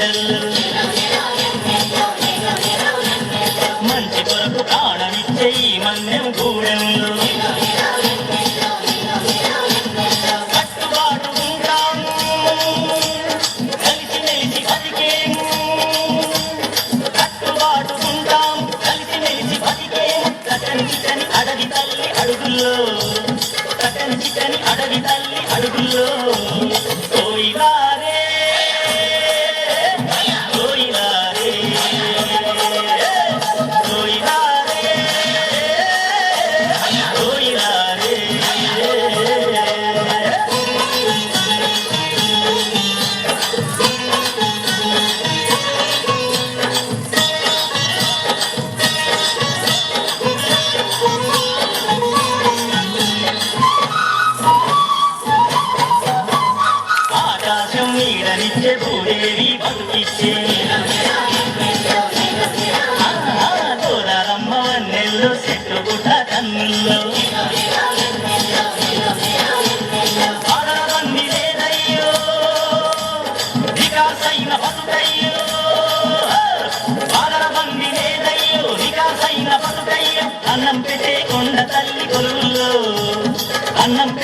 నీడల్లో మంచి కొరకు ప్రాణమిచ్చే ఈ మన్యం గూడెంలో కట్టుబాటు ఉంటాము కలిసి మెలిసి బతికేము కట్టుబాటు ఉంటాము కలిసి మెలిసి బతికేము కటంచిటని అడవి తల్లి అడుగుల్లో కటంచిటని అడవి తల్లి అడుగుల్లో కోయిలారే కోయిలారే కోయిలారే కోయిలారే ఆకాశం నీడనిచ్చే భూదేవి బతుకిచ్చే తోరమ్మ వన్నెల్లో చెట్టుగుట్ట కన్నుల్లో ఆడబంది లేదయ్యో వికాసైన బతుకయ్యో ఆడబంది లేదయ్యో వికాసైన బతుకయ్యో అన్నం పెట్టే కొండ తల్లి కొలువుల్లో అన్నం